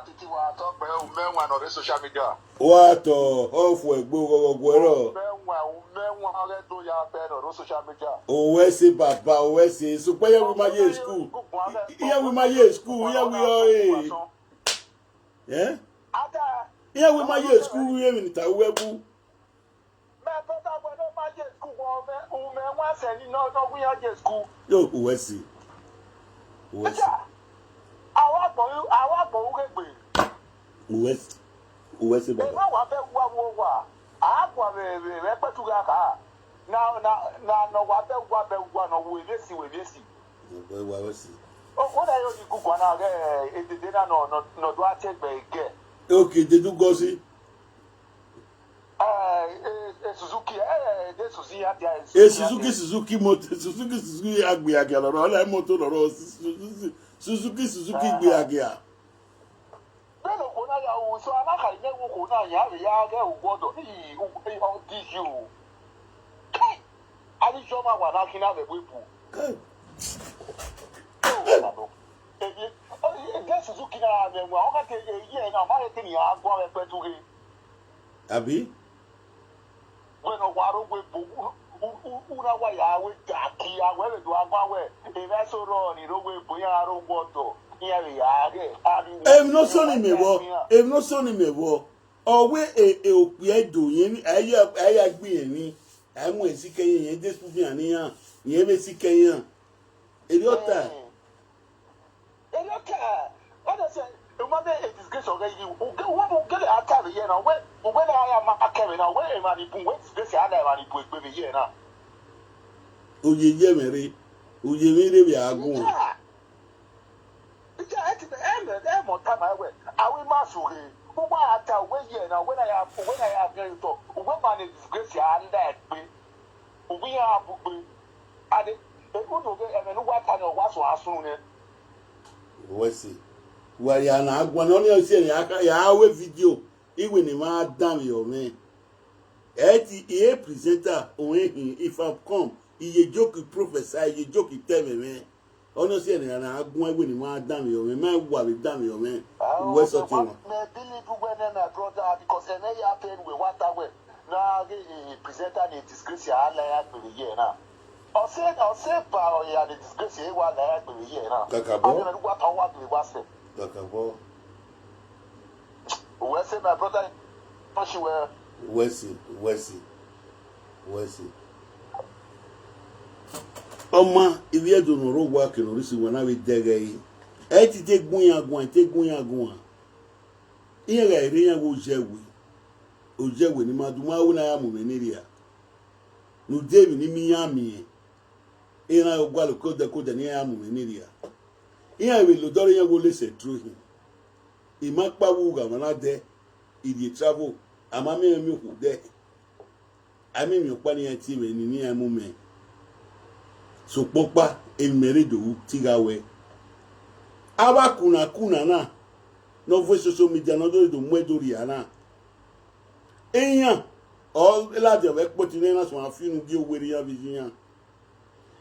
Atiti wa talk be umenwa no social media. What off we go gwero. Umenwa re do ya be no social media. O we say papa, o we say so pe we ma ye school. Here we ma ye school, here we are eh. Ada Here we ma ye school here in ta webu. me better we no ma ye school umenwa se ni no we ye school. Yo, we see. We see. Awa bo regbe. We see baba. E ma wa be wa. Akwa me petu ga ka. Na no wa be no we si. We see. O na yo di gugu na ge edede na no do ategbe ge. Okay, they do go see. Suzuki de Suzy ya dia. Suzuki motor Suzuki agbe agia lo la motor lo Suzuki gbe agia. Belo ko na ya o so amaka ile wo ko na ya ge o gbodo o dis you. Ali joma wa na kina be bubu. Get Suzuki na me wa o ka te ye na ma te ni agbo be petu ge. Abi? Bueno, waro we una wa ya we jaki ya we do agba we. E be so ro ni ro we boya ro gbodo. Iya le ya ge. Em no so ni me wo. O we opi edo yen aya gbe yen ni. Amu esike yen de sufi ani yan. Yen be sike yan. Eliota. Honestly, remember a disgrace of you. What get a carry here now? When I am a carry now, where am I? What's this? I am a baby here now. Oye mere. Oye mere bi agun. Yeah. At the end more time I went. I will master him. Who are at way here now? When I have going to talk, when is disgrace and that we are and it would get and what I know what's soon. We see. Where ya na agwa no ni ose ya we video iwe ni ma dam yo me. E presenter on if I come iye joke professor iye joke tell me ono se ni na agwa iwe ni ma dam yo me ma wa be dam yo me. We so ti won. Me believe when my brother because and they happen we what that way. Now the presenter the disgrace ya la be here now. I'll say pa ya the disgrace ya wa la be here now. Kakabo. I what I want to was it. Kakabo. We say my brother push where We see. Oma ibi edo no ro wa ke no risi wona we dege yi. E ti te gun ya gun. Iye ga ire ya wo jewe ni maduma wo na ya mu meniria. Nu debi ni mi ya mi. Ina ogwa lo kode ni ya mu meniria. Iye we lo dore ya wo le se through him. Imakpa wu ga na de idi travel amame mi hu de. Ami mi opa ni ya ti me ni ya mu me. So popa emere do tigawe. Awa kuna na. No voice social media no do mwedori ana. Eyan all la de we poti na so afinu gi oweri ya vision.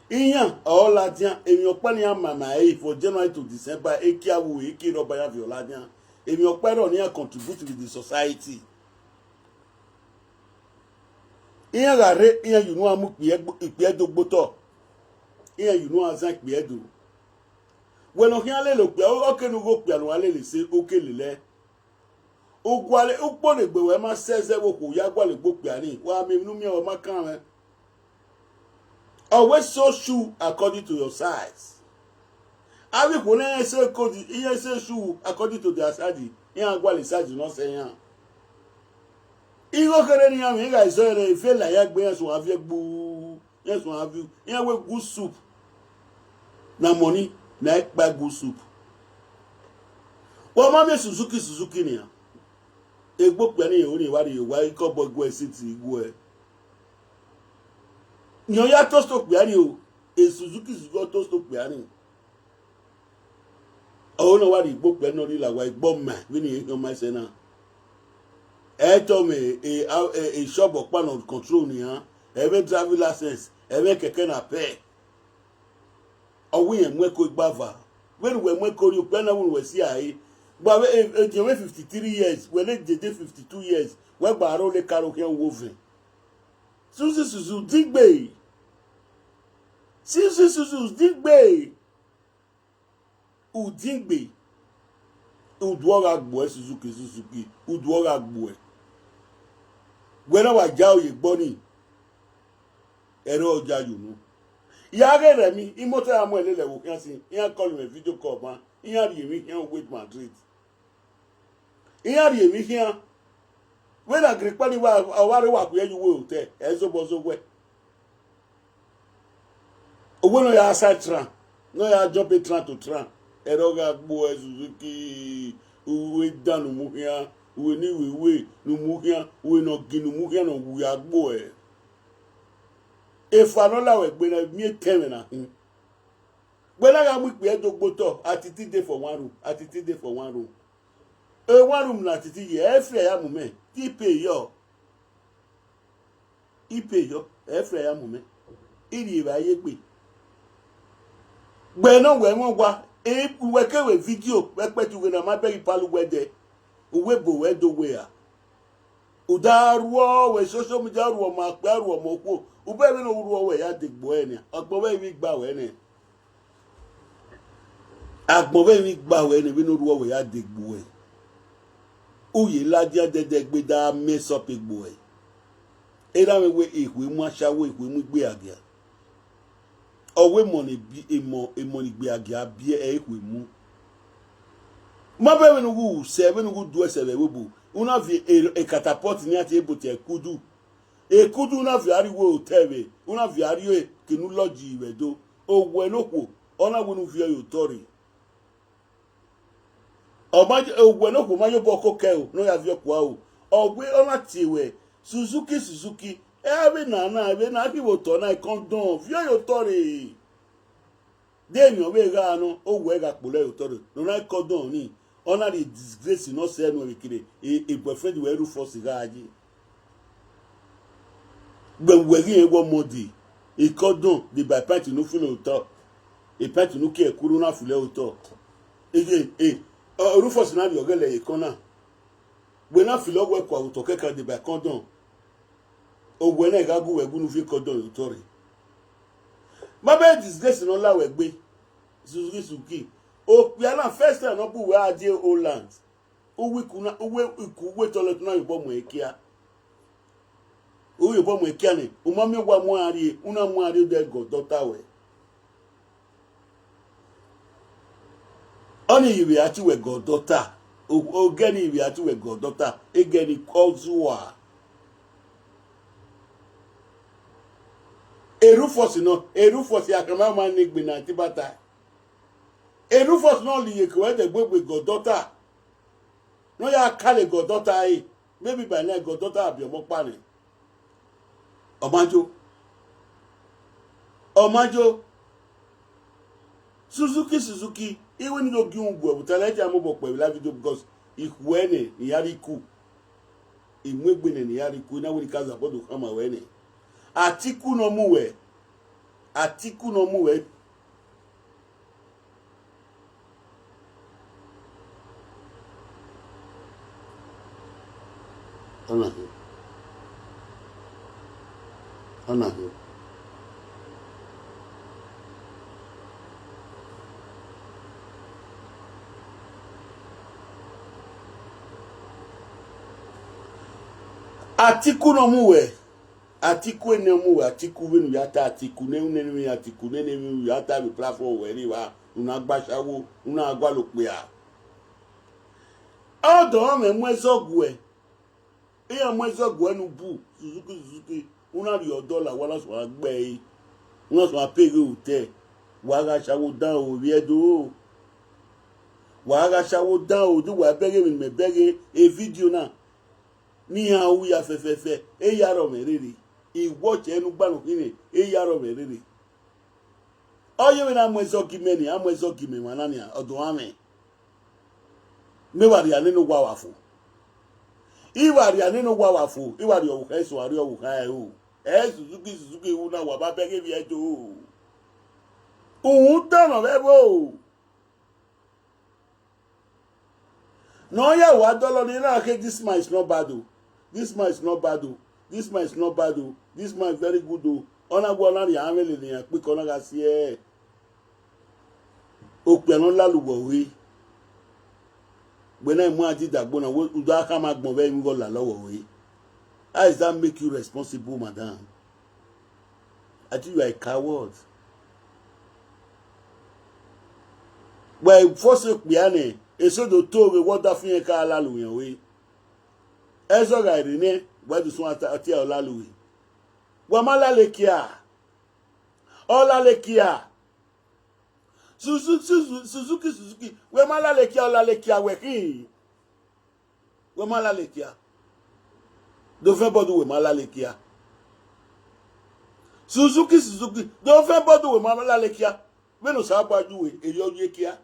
Eyan all la dia emi opa ni mama for January to December ekiawu ekiro ba ya viola dia. Emi opa ro ni contribute to the society. Eyan la re eyan you know amu ipe dogboto. Eyan you know azan ipe edo. When o hiale lo pe o ke nu go pe anu ale le se o ke lele. Ogwale ukpo le gbe we ma seze wo ko ya gwale gbo pe ani wa me nu mi o ma kan me. Always sew shoe according to your size. Abi ko na se ko di iye se shoe according to their size. Yan gwale size no se yan. Igo kere ni am ga so re fe la ya gbe yan so avie gbu. Yan so avie. Yan we good soup. Na money na ekpa good soup. Wa ma me Suzuki ni ya. Egbo pe ni o ni wa iko bogo city igwo e. Nyo ya to stop pe ani o. Suzuki to stop pe ani. O no wa igbo pe no ri la wa igbo ma we ni o ma se na. E to me e shop opa no control ni ha. E be driver license, e be keke na pe. O wi en mwe ko gbava. We we mwe ko ri pe na we si ai. But if you 53 years, when they did 52 years, where Baro le Karo can woven. Suzy Suzu Digbe. Suzy Suzu Digbe. Udigbe. Udwora Boy Suzuki. Udwora Boy. When I was Jao Boni. Ero Jaju no. Yage Remy, Immortal Amuele will can see. He call him a video call, man. He had you here with Madrid. He had you here. When I Greek Pali wa where you will tell, Ezo Bozo way. When I outside tram, no, I jump a tram to tram. Eroga Boy Suzuki, who wait down no Mukia, who knew we no Mukia, we no Ginu Mukia, no we are boy. If I don't allow it, when I meet Kevin, when I am with me, I don't go to Atiti day for 1 room, Atiti day for 1 room. A 1 room, Atiti, every moment, he pay yo. He pay yo, every moment. He live a year. When no one wa, we work with video, respect you when I'm a very palu weather, Webo, where do we are. Udarwo, we social media, or Macbar, or Moko. Ubebe no ruo we ya digbo ogbowe mi gba we ni agbowe mi gba we ni no ruo we ya digbo e uye ladia dedegbe da mess up igbo e era me we ihwe mu asawo ihwe mu gbe agia owe money bi emo ni gbe agia bi ihwe mu ma be we no wu se be no gu do se be bu una vi e catapult ni ati ebote kudu Ekudu na viariwo otebe, una viariwe kinu loji iwedo, owe nokwo, ona winu via yotori. Owe nokwo mayo boko keo, no ya via kwao. Owe ona tiwe, Suzuki, ebe na aki wotona ikondon, via yotori. Demi owe ga ano, owe ga pole yotori, no na ikondon ni, ona di disgrace no se enu wikire, e boyfriend we ru force ga aji. When we go modi, e cordon de by party no feel auto. E party no ke kuru na fule auto. Rufus na yo gele e kona. We na feel we kwa auto keka de by cordon. O we na ga gu we gu no fi cordon auto re. Ma be disgrace no la we gbe. Suzuki. O we na first time no bu we ade Holland. O we kuna o we ku we toilet na yo bo mo ekia. Uyo bomo ekiane umami wa mwari una mwari de godota we oni yiwe ati we godota ogeni yiwe ati we godota egeni kozua erufosi akama ma nigbe na tibata erufosi no liye ko de gbegbe godota no ya kale godota yi maybe by na godota abi omo pani Omajo Suzuki even no gi ungwe butaleja mo pe la video because ikwene ni yariku imwegbene ni yariku na woni kaza bodo kama wene atiku no muwe Ana Atiku no muwe Atiku ene muwe Atiku wenu yata Atiku ne Atiku ne yata bi platform we ri wa una gbasawo una agwa lo pe a odo me mwezogwe iya mwezogwe nu bu Suzuki una ri $1 wala so agbe won so apege ute wa ga sawo dan o riedo wa ga sawo dan o du wa bege mi me bege e video na ni ha wu ya fefefe e yaro me riri I watch enu gbanu kini e yaro me riri oye we na mwezogi meni amwezogi me manani odo ame me wari aninu gwa wafu iwari aninu gwa wafu iwari o keso ari o ka e o Suzuki una wa ba bege bi ejo ohun dano bebo No, yeah, what dollar ni na okay, this man is not bad though. This man is not bad though. This man is not bad though. This man is very good though. Ona go na ya amele ni ya pe kono ga si e. O pe no laluwo we. When I mu ati dagbo na wo do aka ma gbon be mi go la lowo we. How does that make you responsible, madam? I think you are a coward. Well, first piane, eso do to what that fin ka lalu yan we. Eso ga ri ni, why do so ati o lalu we. Wa mala le kia. Ola le kia. Suzuki. We mala le kia ola le kia we ki. We mala le kia. Do fe bodu we mala le kia. Suzuki. Do fe bodu we mala le kia. We no sa pa ju we e yo ye kia.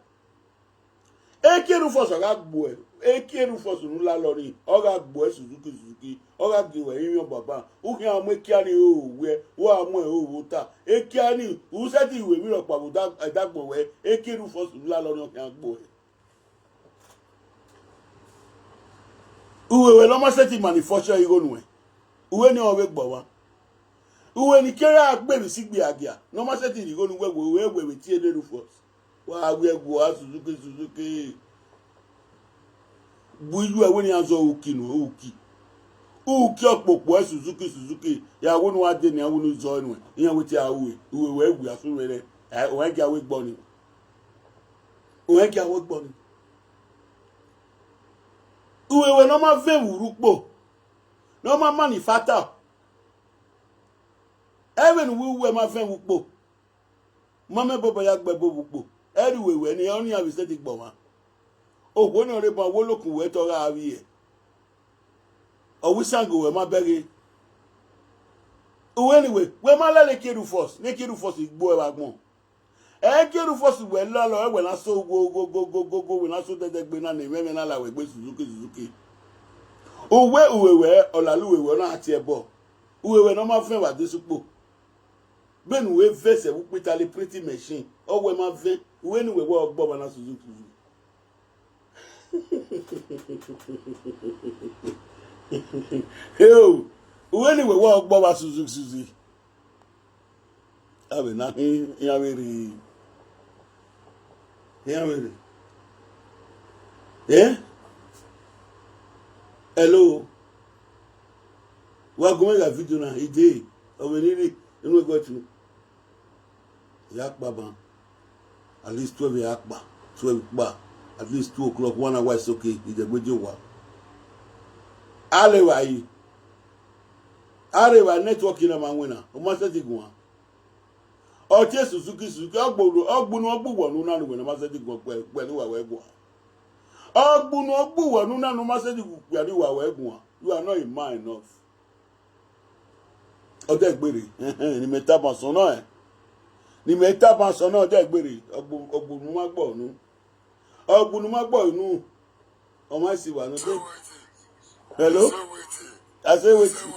Ekeru foso ga gbo e. Ekeru foso nu la lori. O ga gbo e Suzuki. O ga gi we yin baba. U ki amu kia ni o we. O amu e o wo ta. Ekia ni u se ti we mi ro pa bo da gbo we. Ekeru foso nu la lori o ki agbo e. Uwe lo ma se ti manufacture iro nu e. Uwe ni o we gbo wa. Uwe ni kera agbe mi sigbe agia. No ma se ti iro nu we ti ederu foso. Wa we gbo a Suzuki. Builu e we ni azo uki no uki. Uki opopo Suzuki. Ya wo nu ade ni awo nu zo nu. Iyan we ti awe. Uwe we egu asu were. O we ga we gbo ni. Uwe ga we gbo ni. Uwe we no ma ve wurupo. No ma manufacture. Even we ma ve wupo. Mama bobo ya gbe bobo po. Eri we ni oni abi se ti gbo wa. Ogbo ni ore ba wo lokun we to ra wi e. Owi sango we ma bere. Anyway, we ma le keru force. Ne keru force igbo e wa gbon. E keru force we lo e we na so go we na so dedegbe na ne me na la we gbe Suzuki. Uwe we olaluwe we na ati ebo. Uwe we no ma fen wa desupo. Ben we vese we pitali pretty machine. O we ma ven. Uwe ni we ogbo ba na Suzuki. Yo, uwe ni we ogbo ba Suzuki. Abe na ya were. Eh? Hello. Wa go make a video na ide. O we ni inu go tu. Yakpa ban. At least 12 yakpa. 12 ba. At least 2 o'clock, 1 hour is okay. It's a good job. Arewa networking na ma winner. O ma se ti gun. O ti Suzuki ogbonu ogbuwo nu na nu na ma se ti gun pẹ̀lú wa we gun. Ogbonu ogbuwo nu na nu ma se ti gun pẹ̀lú wa we gun. You are not a man enough. O de gbere. Ni meta ban so na e. Ni meta ban so na o de gbere. Ogbonu ma gbo nu. Ogbonu ma gbo nu. O ma si wa nu de. Hello? I say waiting.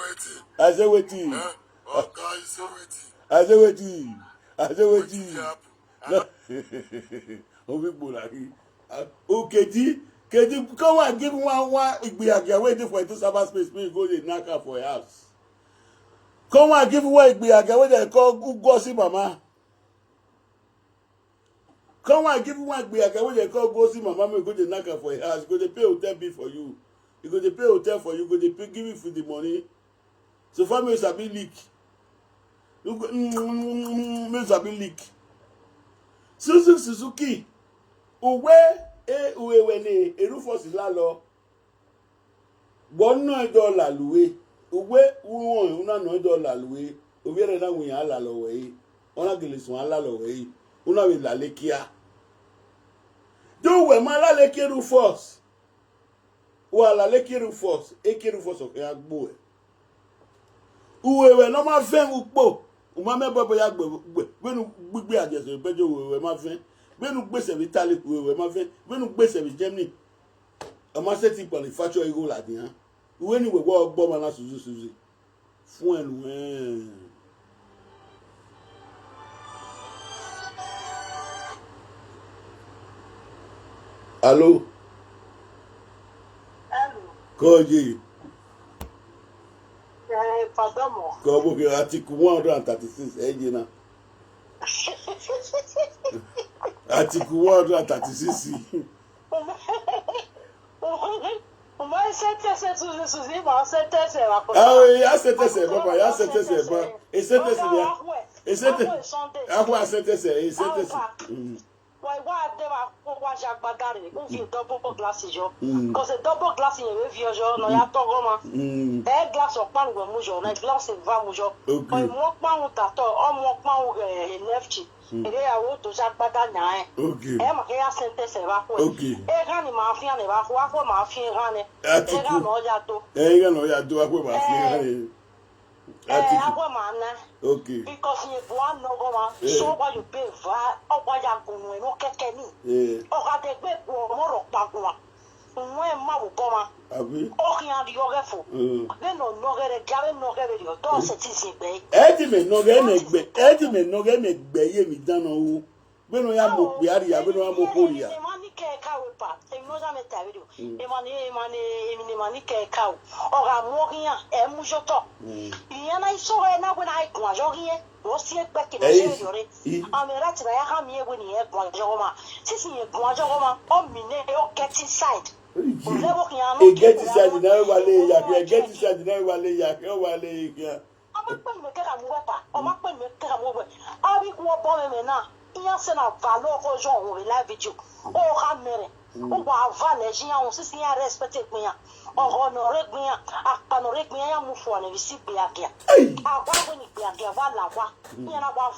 I say waiting. Oh, people like Keji, come and give one igbiage waiting for it to serve space. Me go the knocker for your house. Come and give one igbiage where they call gossip mama. Come and give one igbiage where they call gossip mama. Me go the knocker for your house. Go they pay hotel bill for you. You go to pay hotel for you, go to pay, give you for the money. So far, me sabi leak. You go, me sabi leak. Suzuki. Uwe wene, erufos lalo. Bono $1 luwe. Uwe una no $1 luwe. Uwe rena wiya lalo we. Ona giliswa lalo we. Una we la lekia. Do we mala leke rufos. Wala lekiru force, ekiru force of ya gbo e. Uwe we no ma fen upo. O ma me bobo ya gbo gbenu gbigbe ajeso bejo we ma fen. Gbenu gbese vitali we ma fen. Gbenu gbese vi Germany. O ma se ti manufacture ego la dian. Uwe ni we wo gbo ma na Suzy. Fun enu Allô? Koji. Padamo. Como que article 136 Ejina. Article 136. Mas Suzy, mas você Ah oui, a sentença, papa, a sentença, papa. E sentença bien. E sentença. A quoi sentença, e sentença. Why they were Jack Bagari, who feel double glasses, because the double glass in a review, no Yatogoma, a glass of pan with Mujo, and glass of Vamujo, or more pound that or more pound in left. And they are what to Jack Bagana. Okay. Emma sentence okay. Egani Mafia and Wako Mafia Rane. Ega no Yato. Ega no Yato, Aqua Mafia. Okay. Because you want no go so what you pay for or what you going no kekeni. Or had a bit more bagua. When Mabu Goma. Oh, he had your effort. Then no get a gallon no get your doors at Tissy Bay. Edmund no get Edmund no get make bay me done. Oh, when we are we are here, we know Mokoria. Cow, a money cow, or I'm walking a mujoto. And I saw her now when I go here, was yet back in the I'm a rat, I am here when he had Guajoma. Sissing a Guajoma, on me, or get inside. Get inside, never get inside, never lay, I'm not going to get a weapon, or not going to get a woman. I'll be going now. Yes, and I'll follow for Jean who will live with you. Oh, how many? Oh, wow, Valesian, Sissy, I respected me. Oh, honorate me, I panorate me, I move for and receive me again. I want when it be again, one lava, and I want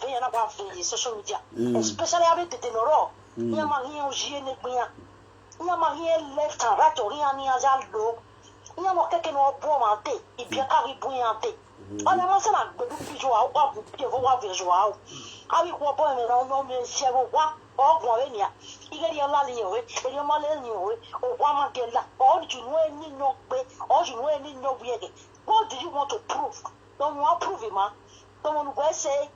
for social media, especially I read it in a row. Yamahia, Giannia, Yamahia left and right or Yania low. Yamokakan or Bromante, if you carry Buiante. On a master, but visual, what visual. I will walk on and no means several one or Guarania. You get your lally away, and your money away, or one get la, or you know any no way, or you know any no way. What do you want to prove? Don't want to prove it, man. Don't want to say,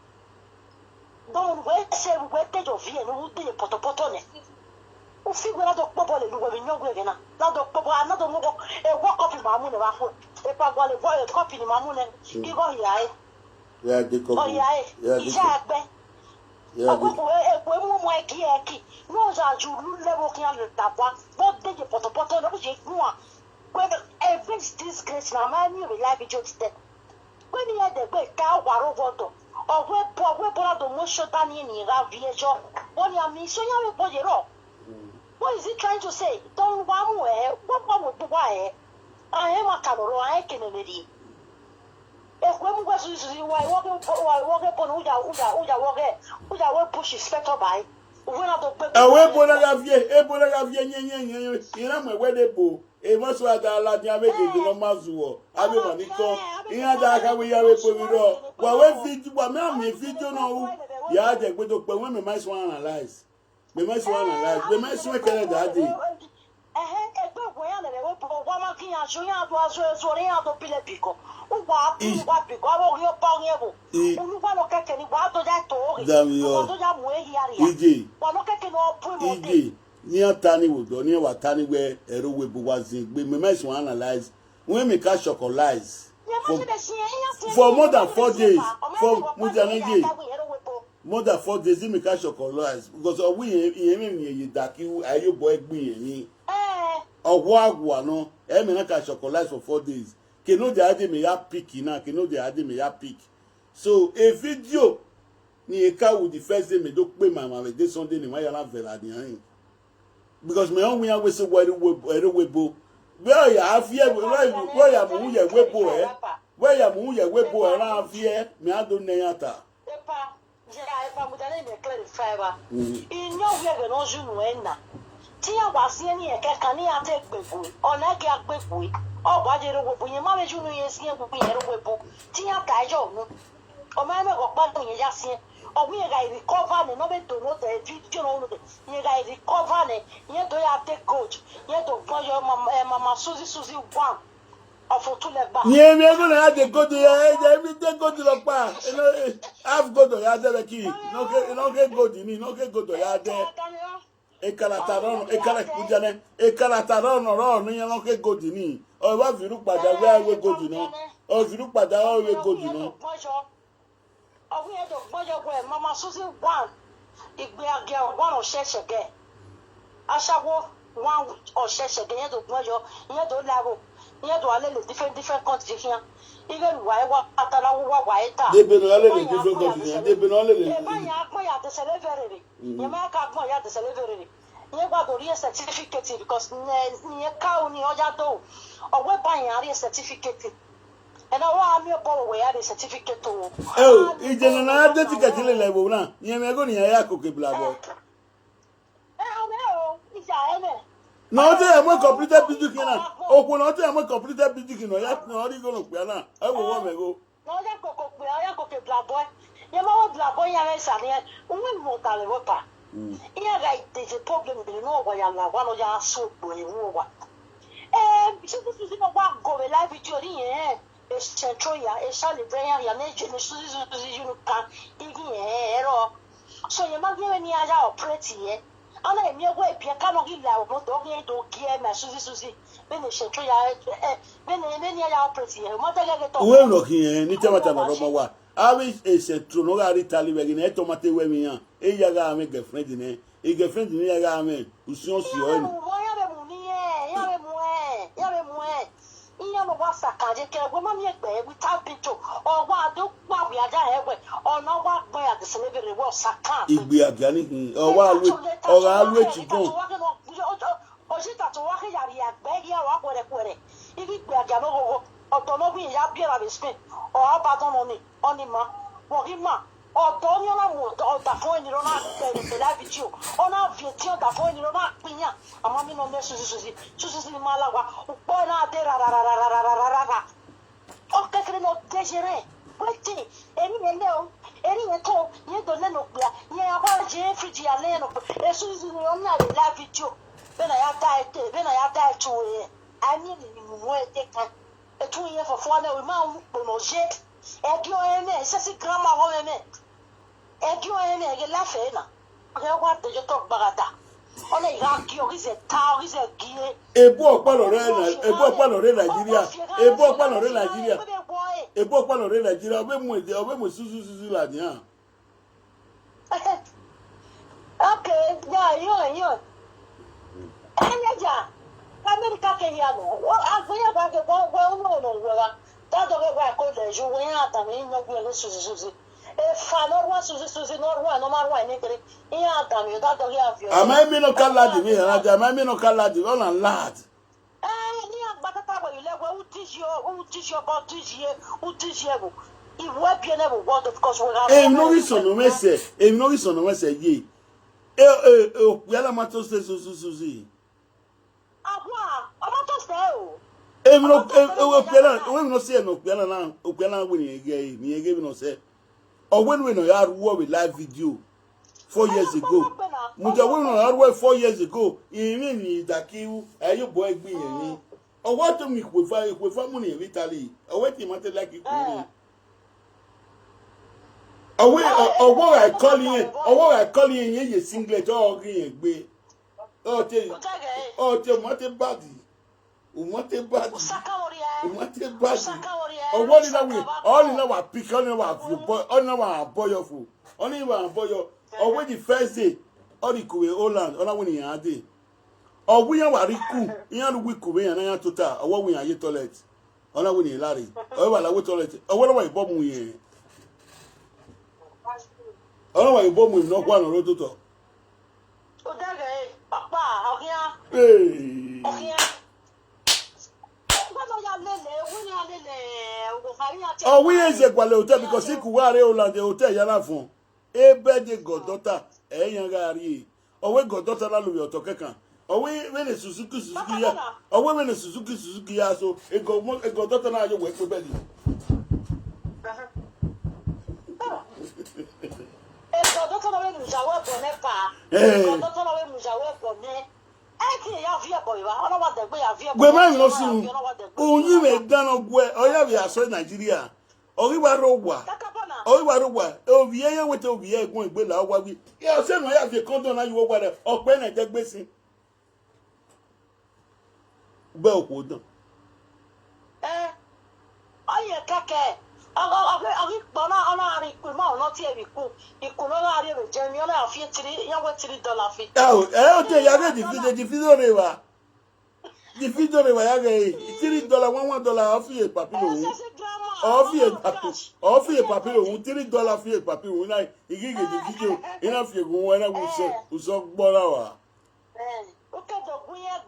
where did your fear and who did a potopotone? Who figure out the bubble and do no way now? Now the bubble, another walk, a walk up in my moon, if I want a copy in my moon, you go here. Yeah, the copy. Oh, yeah, exactly. Yeah, no, you level can that one. What did you put a bottle of it? Whether every disgrace, now, man, you will like it just then. When you had the great cow, Wortoworto, or where poor the motion than in Ravia, when you are missing your body rock. What is he trying to say? Don't one way, what would be why? I am a camera, I can already. If women was walking upon Uja will push his spectre by. When I don't away, Ebola have ye, you know, where they go. A most of the Ladia no Mazuo. I will Nico. In that we are a poor. Well, feed you, but now, if you don't know, yeah, they go to women might want to analyze. We must want to analyze. We must make it that day. Near Tani would go near what Tani where a row was in. We must analyze when we catch chocolates for more than 4 days. More than 4 days, we catch chocolates because we in that you are your boy being. Or what no, I mean, catch chocolates for 4 days. Can know the idea me ya pick now, can know the idea me ya pick. So a video ni a car with the first day me do pay my mama this Sunday ni my yana vela ni because me on we are say where webo where you have here where you mu ye webo where you mu ye webo around here me ado nyata epa mudane me clarify ba inyo we no junu na ti ya wasie ni e ke kan ni ate gbebu ona ke agbebu o gba je ro webo yen ma me junu yen si e gbebu yen ro webo ti ya ka jo nu o ma me go pa yen ya si or we are recover no be to know the video no you guys recover you do have take coach you do for your mama Suzy one of two leg back yeah me go na dey go to every day go to the bar you know have go to ya the key no get go to ni no get go to ya there e kala taron ro no ya no get go to ni o ba viru pada we go juna o viru pada o we go juna o we do gbojo gwe mama Suzy one igbe age one o sesege asawo one o sesege yen do gbojo yen do lawo yen do ale different country here even wa atala wa eta de be no ale le different country de be no ale le e ba ya ko ya de celebrate ye ma ka ko ya de celebrate ye gba do ri certificate because ni ka o ni oja do o we ba ya ri certificate and I want me go we ya the certificate to ije na Atiti ka tile le bo na ye me go ni ya ko ke bla boy no te mo completed business na o ko no te mo completed business no ya no ri go no pe na e wo wo me go no ya ko pe ya ko ke bla boy ye ma wo bla boy ya me sa ni o we mo ta le wo pa iya ga ite problem bi no wa ya la wa no ya so bo e wo wa Suzy no wa go we live video ni e centro ya e sale breya ya ne Suzy you can ero so ye ma ge ni ya operate ye ana emi egwe epia kanu gila o do ge do gie ma Suzy be ne centro ya be ne ya operate ye mo te ge to we no ki ni te mata no mo wa awi e centro no ga ri tali we ni to mate we mi yan e ya ga me girlfriend ni e girlfriend ni ya ga me usun si o ni iya mo wa sakaje ke we ma mi egbe we tap picture o wa do pa we aja egbe ona wa gbe ya de celebrate we saka igbe aga ni o wa lu echi gan o si ta to wa ke ya ri agbe ya wa kwere igbe aga no odo no bi ya bi ra be spin o abadan no ni oni ma wo ri ma odo ni ona mo o da fo ni ro na ke la video ona vieti o da fo ni ro na pinya ama mi no me Suzy ni mala wa o po na de ra o ke kre no dejere weti eni ne o eni ne to ye do le no bia ye aba je friji ya le no Suzy ni ona de la video be na ya da tu e ani ni mu e te kan e tu ye fo na o ma mo no je e ki o ene se si grandma ho ene e ki o ene ge la fe na ke wa de je to bagada ona iga ki o ise ta o ise gie ebu opalo re Nigeria ebu opalo re Nigeria obe mu Suzy la ni ha okay ya yo ja America ke ya no agboya ba ke bo no wa ta do ke wa ko le ju we ya ta mi no gbe le Suzy e fa no wa Suzy no wa no ma wa ni kere ya ta mi ta do ya fi ama mi no kala di mi na ja ama mi no kala di all and lad ni agbata ta bo ile we uti yo about this year go iwe bi na bo what of course we have emi no ri sono mese ye o yala ma to se Suzy abua ama to se o emi no se no opiala na we ni ege bi no se o when we no ya ruo with live video 4 years ago muja we no ya ruo 4 years ago imi ni dakiu ayo boy gbi yen ni o wa to mi kwe fa mu ni Italy o we ti mate like ikuri I call you ye singlet o green gbe o te mate body umate body owo ni na we all na wa pick on na wa boy on na wa boyo fu only wa boyo owo the first day all the kuwe Holland ona we ni yan dey owo yan wa ri ku yan ru wi kuwe yan na yan total owo we yan ye toilet ona we ni lare owo wa la we toilet owo wa ibo mu yen ona wa ibo mu no kwa no ro toto o daga papa okia oh we is equal hotel because he could Holland the hotel yana fun e beje goddaughter yan gari o we goddaughter la lo to kekan o we le Suzuki ya o we le Suzuki ya so e goddaughter na yo we pe beli e goddaughter na we mu jawe bo ne pa goddaughter na we mu jawe bo ne gbe ma no si onyi me dano gwe oya bi aso Nigeria ori wa ro wa obi ye wete obi ye egun egbe la wa wi e se no ya fi condom na yo wa le ope na je gbesin gbe opo dan care. I Bona Ikuma, not here. Ikuna, Jeremy, I feel $3 fee. Oh, I'll tell you, the Fidoreva. The Fidoreva, $3, $1 off here, Papino. Off here, Papino, $3 fee, Papino. When I give you the video, enough you go when I will so Borawa. Okay, the Guia.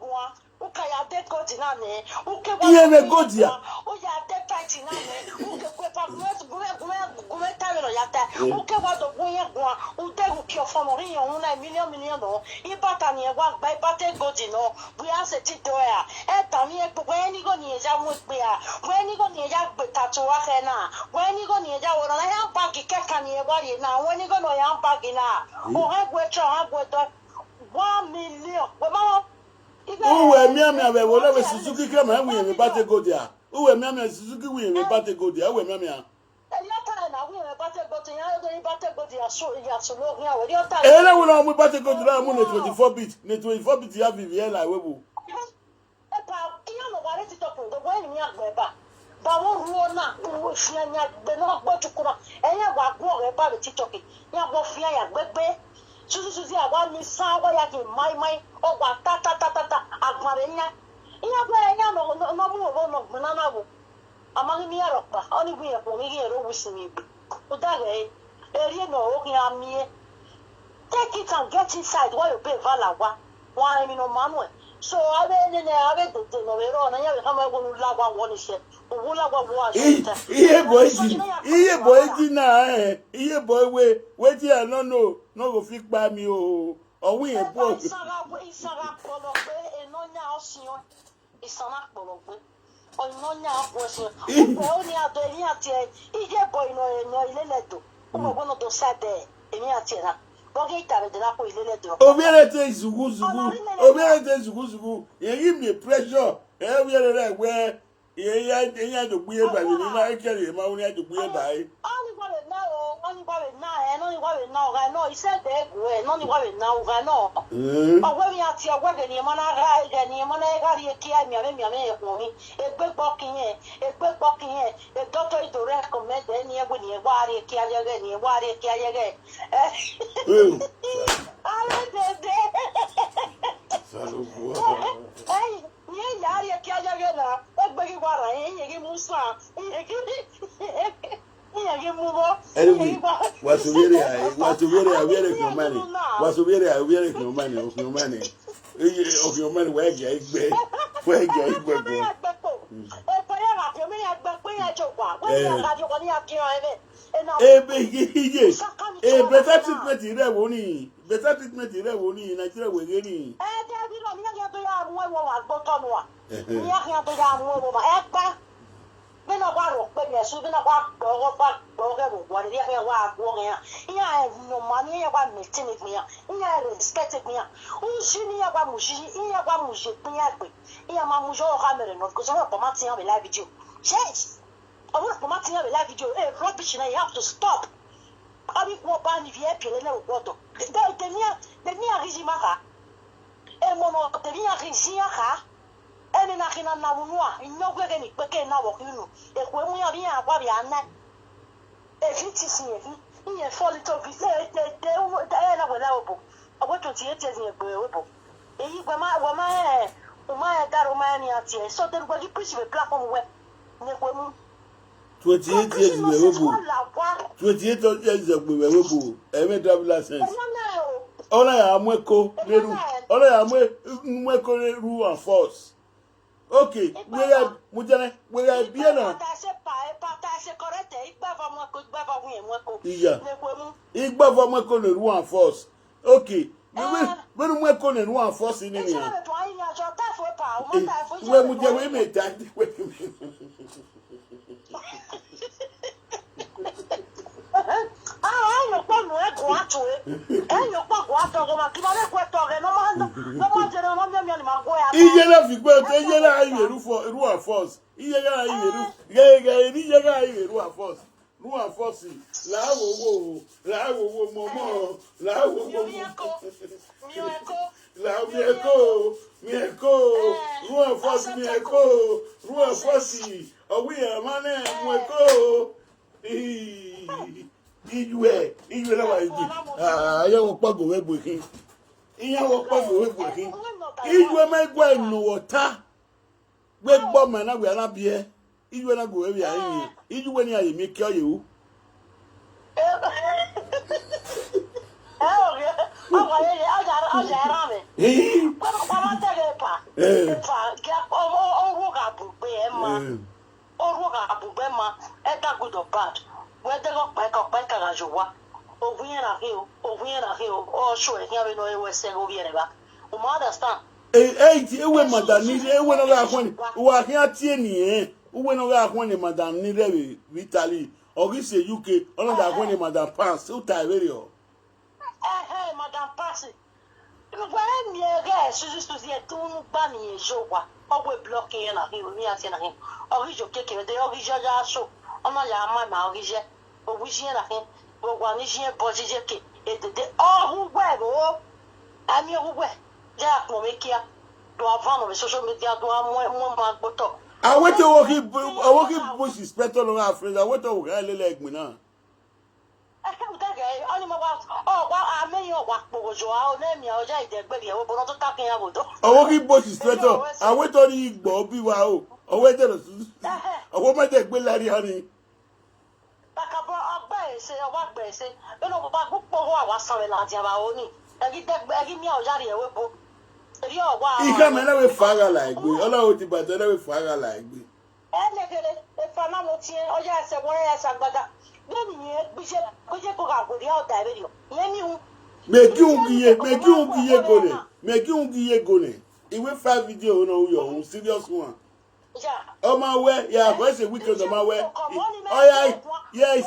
Okay, I did go to Nane. Okay, yeah, the Godia. Oh, yeah, that tight in Nane. Okay, go yata. Okay, what the Guia Gua, who they will cure for $1 million. In Batania, one by Bate Godino, we ask a titoya. And Tania, when you go near Jamutbia, when you go near Betatuakena, when you go near Jawa, I am packing Kakani body now, when you go no Yam Pagina, or have with $1 million. Uwe miamia we wona we Suzuki kama we me bate go dia. Uwe miamia Suzuki we me bate go dia. Uwe miamia. Ela wona mu bate go dia mu ne 24 bit. Ne 24 bit ya Vivian la webu. Iya no wale ti topo do we ni agbeba. Ba wo ruo na wo fia nya gbe no gbo tukura. Eya wa gbo re ba ti toki. Ya gbo fia ya gbegbe. Suzy agwa mi sa wa ya ki mai ogwa ta agbare nya iya gba nya no mu no na wo amagi mi aropa oni bi e ko mi ge ro wusi mi o da ge eri no o ki amie take it and get inside where you pay vala wa mi no manuel so abe de no vero na ya kama go la wa woni se o la wa wa iye boy di na iye boy we ti I no go fit pa mi o owi e bo isara pologbe enonya osion isana pologbe ononya osin o ni ado emi ati iye boy no ile ledo o mo gbono do sade emi ati na boge itare de la ko ile ledo obiere te zugu ye me pressure e obiere re we ye do buye ba ni na e kere ma woni do buye ba e only now, I know. He said that only now, I know. But when we are here, what any man I got any man I got here, a big walking here, a doctor to recommend any when you are here, any water, anyway, was very money. Was very of your money. Of your money, where you better treatment in Nigeria we're getting. Bena wa ro pe ye su bena wa go wa ri ya wa go ya iya no mani ya wa meeting me ya iya respect me ya u shi ni ya wa mu shi iya wa mu je pe ya pe iya ma mu jo camera no ko so wa ma tin ya live video yes I want to ma tin ya live video rubbish na you have to stop abi ko ba ni vie pele na Wortoworto de ni régime ka mono de ni régime ka ene na kina na munwa nyogwe ke ni peke na wo kinu e ko mu ya bi agwa bi ana e fiti si e fi ye fall to bi se de na wala obo obo to ti e te ni egbe obo e yi gba ma wo ma o ma e daro ma ni ati e so de gbo di push be platform we ni ko mu 28 years we obo 28 years we obo e me drive license ola ya amweko leru ola ya amweko leru and force. Okay, we are bien. Igba va mo ko le ru en force. Okay. We mo ko le ru en force ni ni. We mu je we me ta. Yo pa no e go ato e. Yo pa go ato go ma ki ba le ko to re no ma je no mi ma go ya. Iye la fi gbe te iye la ayi ru for ru en force. Iye la ayi ru. Ge ni je ga ayi ru en force. Rua Fossi, la wo, momo, la wo. La mieko, Rua Fossi, mieko, Rua Fossi, oh, we are man, mieko. Ijuwe na wa iji. Ya wo pago we gbekin. Iya wo pago we gbekin. Ijuwe ma gwa nu wota. We gbo ma na we na bie. Ijuwe na go we bi ayin. Ijuwe ni aye mi ki oyewu. Whether go back a joa, or we are hill, or sure, here we know it was saying over here. Understand? Ewe madam ni ewe no ga kwani wa hia tie ni uwe no ga kwani madam ni re Italy or is UK ono ga kwani madam pass u ta very o Hey madam pass when me ga Suzy tu ba ni joa o we block here na hill ni ati na hill o ri jo keke de o ri ja so ono ya ma o ri je o wi je na hill o wa ni je bo je ke e de o hu we o ami hu we ja ko me kia do avano social media do mo ma gboto I went to work bush inspector no Africa what to work lele egmi na I can't take it only my wife oh wa ameni o wa pojo a o na mi o ja ide gbe o bo to ta kin ya bodo I work bush inspector I went to the igbo bi wa o we de o wo ma de gbe lari ani baka bo ogba ese o wa gbe ese be no ba pupo wa san we la ti aba oni egi mi o jari e we bo eri o wa ika me na we faga la egbe Ọlọ́run ti bàjẹ́ na we faga la egbe elekere e fa na mo ti o ja se wo ya sagbaga be ni e bi se ko ga go ri o da be ri yen mi hu meki un giye gone iwe 5 video no yo serious one ja o ma we ya go se weekend o ma we oh yeah yes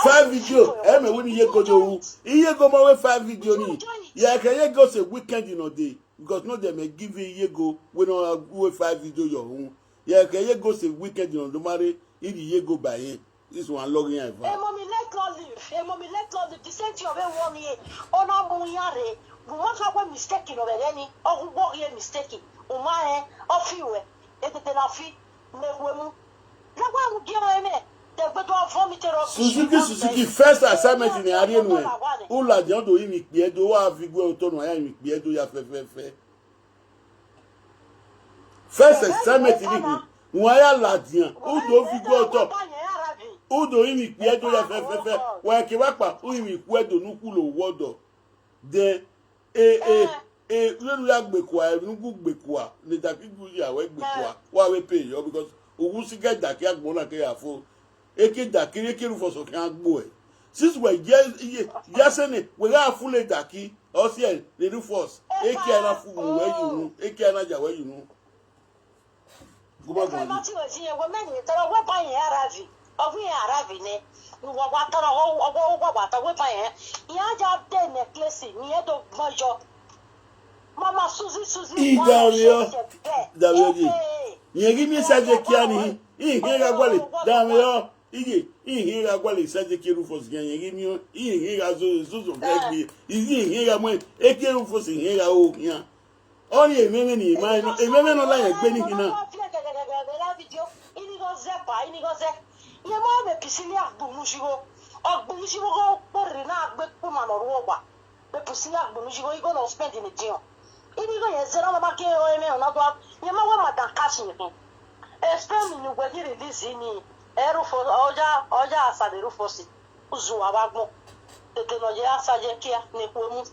Five video me when you go do iye go ma we 5 video ni ya can you go say weekend in a day because no dem may give you go we no we 5 video your own ya can you go say weekend in the marry if you go by him this one logging in mommy let God live the same thing of 1 year ona mo yare we want to have mistake in over any or wo ye mistake o ma o fi we e tete na fi me we mu na wa mu giro me Suzuki first assignment in the area no ula de odo imi pe edo wa fi gwe oto no aya imi pe edo ya fe first assignment ni won aya ladian odo fi gwe oto odo imi pe edo ya fe wa ke wa pa o imi ku edo nuku lo wodo de lelu ya gbekwa nuku gbekwa le da fi gu ya we gbekwa wa we pay yo because owu si get da ki agbon na ke ya fo eke dakiri eke rufoso kan gbo e since we yasene we ga fule daki o se le rufos eke ana fu we yunu eke ana ja we yunu guba ma ti we ti e we meni toro we pa yen aravi o wi aravi ne wo wa toro wo wa ta we pa yen ya ja de necklace ni e do mojo mama Suzy David yegi mi saje kiani ihe ga gwale damio ihe ga gwale saje kiru fos gan yegi mi ihe ga zo gbe ihe ga mo ekiru fos ihe ga o yan oni ememe ni mai no ememe no la yan gbe ni hina ini go ze ye mo be pisili agbumusigo go porri na agbe kuma no ruwa be pisili agbumusigo you go no spend in the gym ini go ye zero ma ke o eme ona do ye ma wa madan cash ni spend ni gwe di this ni erufo oja asade rufosi uzu abagbo teknology asaje kia ne kwemu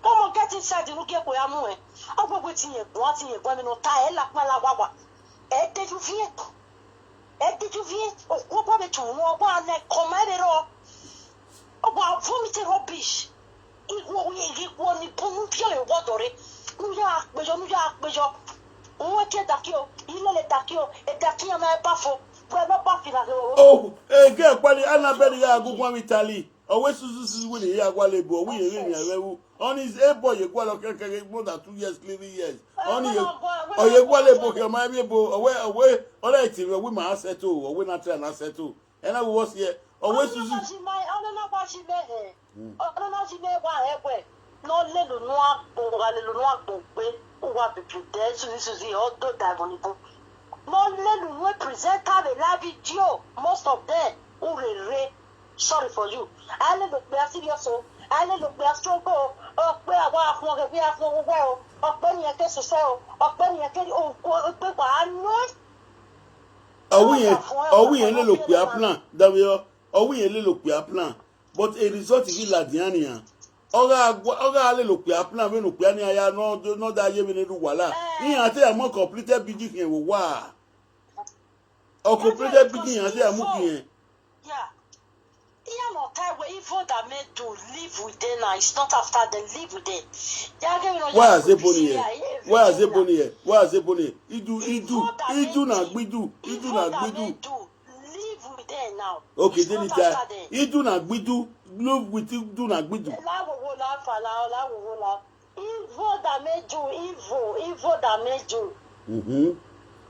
como get inside nu ke ko ya mu e agbogbo ti ye gbon mi no ta e la pa la wawa e te ju vie o ko bo be tu no gba ne komere o gba vomit rubbish igwo ni ponu pio e wodore nu ya pejo On est d'accord, il est d'accord, et d'accord, mais pas faux. Vraiment pas finalement. Oh, girl, kwali Annabelle ya go kwa Italy. Always Suzy when he ya gwale bo, we yin ya lewu. On his boy ye gwalo keke more than 2 years, 3 years. On ye gwale bo ke ma bi bo, away, all right, we ma settle, or we not try na settle. And I was here, always Suzy. I don't know what she made. I don't know she made one. No little noir, or a little noir, who want to put there, Suzy, all do that on it. No little represent a video, most of them, who re sorry for you. I live with their serious, I live with their struggle, or where I want, we have no well, or penny a case to sell, or penny a case, or people are not. We a little queer plan, that we are we a little queer plan, but a result is Ladiania. Oga little queer plan, when Upiania, no, that you will do wala. I say a more completed beginning with wa. Or completed beginning, I say I'm moving. Yeah. Yeah, no time where evil that made to live with them now. It's not after they live with them. Why is it bonny? Why is it bonny? Why is it bonny? Idu na gbidu. Live with them now. Okay, then it's Idu na gbidu. Live with Idu na gbidu. Evil that made you evil that made you.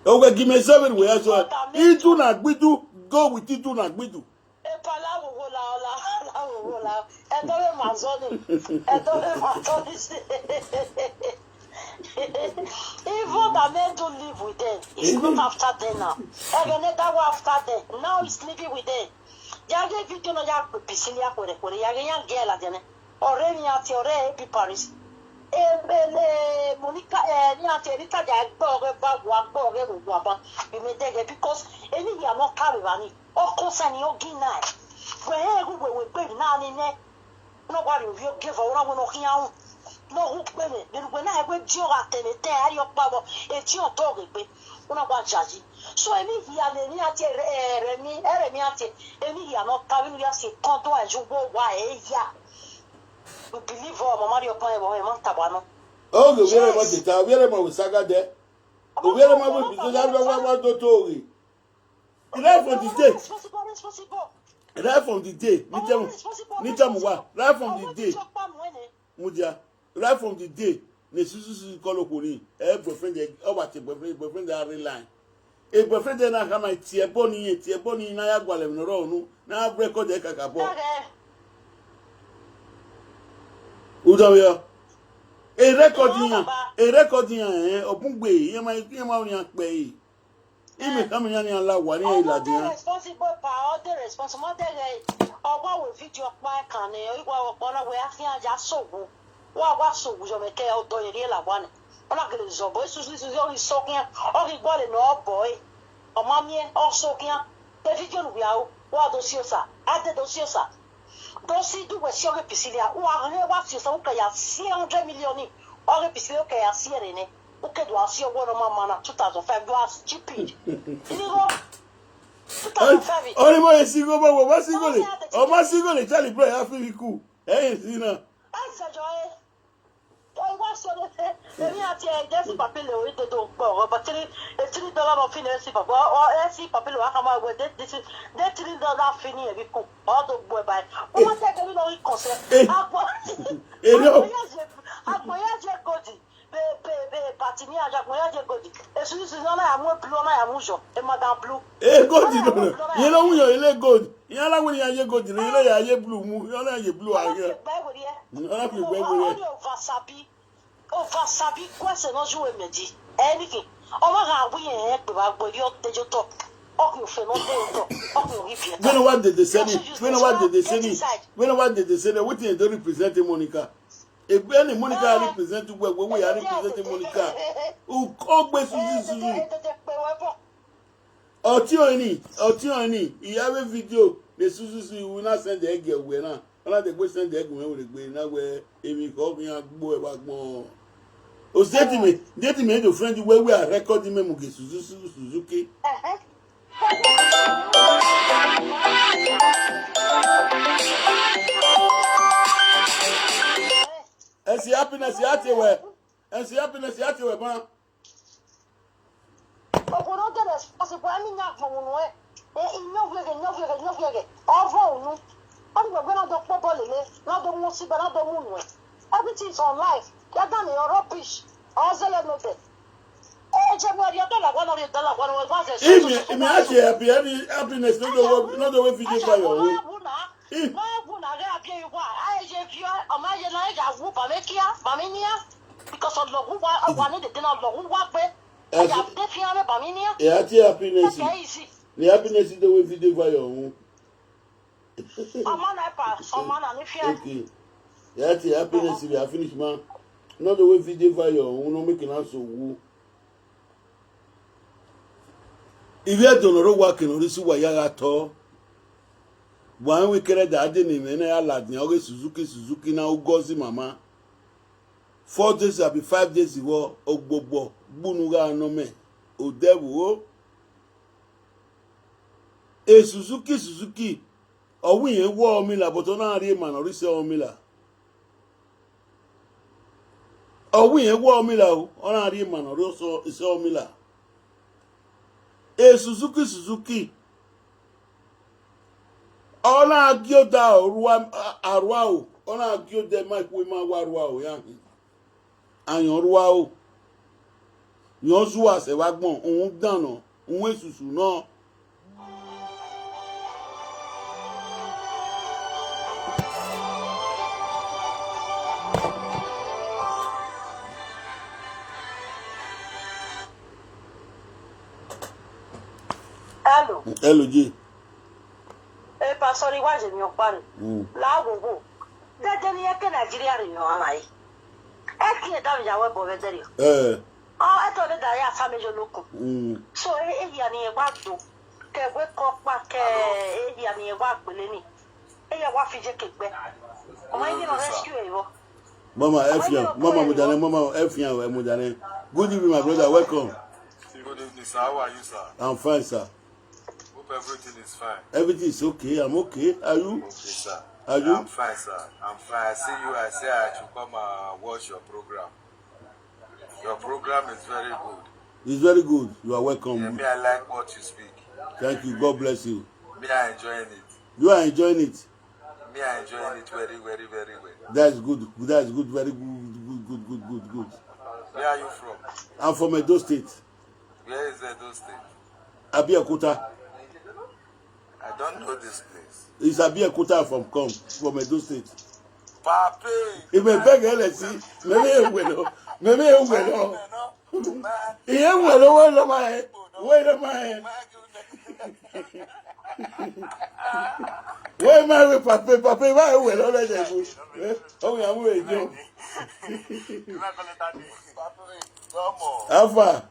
Okay, give me 7 way as well. Idu na gbidu. Go with Idu na gbidu. Even that men don't live with them. It's not after them now. After them. Now it's living with them. Yage video no ya pisilia kore yage yang gela dene. Ore mi ati ore epi Paris. Monica ni ati Rita ja gbo ba ba. You may take because any ya no carry bani. O concern you gina. Where we be na ni ne. No worry you give ora wo no kian. No who pele. When I go jora tele te ari o babo e ti o to gbe. Una wa jaji. So emi ya le ni ati remi ati emi ya no carry ya se tonto ajugo wa e ya. We believe all mama yo pan e bo e man tabano. Oh, the way about the town, where am I with Saga there? The way am I with because I don't want to story. Right from the day. Right from the day. Nitamwa. Right from the day. Mudia. Right from the day. Ne Suzy call Okuni. Boyfriend, boyfriend, they are relying. A boyfriend, they are my tear bony, Naya Gualem, no, now record the Kakabo. Udawia. A recording, Opungwe, Yama Bay. Even coming on your love, one year, responsible for all the responsibility. Or what will fit your back and you go on away here just so. What was so was your tail doing a one? I'm not going to so boy, Suzy is only soaking, or he got an old boy, or mammy, or soaking. The video we are, what does you say? Add those you say. Dosi do we show Pisilia, who are never was you so 600 million or a Pisilia, Sierra. Okay, do I see one of my man 2005? You are stupid. Only my single, what's he going? Oh, my single, Charlie Bray, I feel cool. Hey, you know. I enjoy. I was on it. Let me ask you, there's a papillo with the dog, but $3 of finance, or SC papillo, I come out with this is that $3 finish every cook, all the boy by. What I can do, concert. I'm going to Patini a japonais de godi. Et celui ci là a moins bleu na ya mujo. Et madame blue. Eh godi no. You know you ile gold. You know when you gold, you know you blue mu. You know you blue again. No na fi gbe gbe. O va sabi quoi c'est non jouer me dit. Anything. On va ra oui en pe ba gbo yo tejo to. O ki o fe no de to. O ki o ripi. You know what did they say? You know what did they say? You know what did they say? What they don't represent Monica. If any Monica represent when we are representing Monica, who called Suzy. Otioni, he have a video. The Suzy will not send the egg away now. Another the question the egg will be now where if call me a boy back more. Oh, say me, your friend where we are recording me Suzuki. And see happiness yet where. And see happiness yet where, man. Ogo no get responsible. I mean, not from one way. No vlog. All no. Only we're gonna do properly. Not the most, but not the moon way. Everything's on life. You're done. You're rubbish. Also, let me know. Happiness not the way video by your own. Because of the one of the dinner of the work with the happiness is the way video by your own. Okay. That's the happiness if you have finished, man. Not the way video by your own, no making us so woo. If you don't know working on this way, at all. One week that didn't even allow me. Suzuki now goes mama. 4 days will be 5 days ago. Ogbobo, Bunuga no me. O devil. E Suzuki. O we ain't war mila, but on a man or resell mila. O we ain't war mila, on a man or also is all mila. E Suzuki. Ona agioda arwao. Ona agiode Mike Wima warwao yan. Ayan ruwao. Yon zuwa se wagbon, on dano, on esusu no. Hello G. Sorry, why is it your party? Lago. That then you can Nigeria in your eye. I can't tell you what over there. I thought that I have family local. So, Eliani, what do? Can we call back Eliani, what will any? What fidget kick back? Why you rescue you? Mama Mudane, Mudane. Good evening, my brother. Welcome. Good evening, sir. How are you, sir? I'm fine, sir. Everything is fine. Everything is okay. I'm okay. Are you? Okay, sir. Are you? I'm fine, sir. I'm fine. I see you. I say I should come and watch your program. Your program is very good. It's very good. You are welcome. Yeah, me, I like what you speak. Thank you. God bless you. Me, I enjoying it. You are enjoying it. Me, I enjoying it very, very, very well. That's good. That's good. Very good. Where are you from? I'm from Edo State. Where is Edo State? Abiyakuta. I don't know this place. It's Abiyakuta from Edo State. Papi. If I beg LSC, maybe you will. Wait a minute. Why am I with Papi? Papi, why will all that? Oh, I'm with you. Alpha.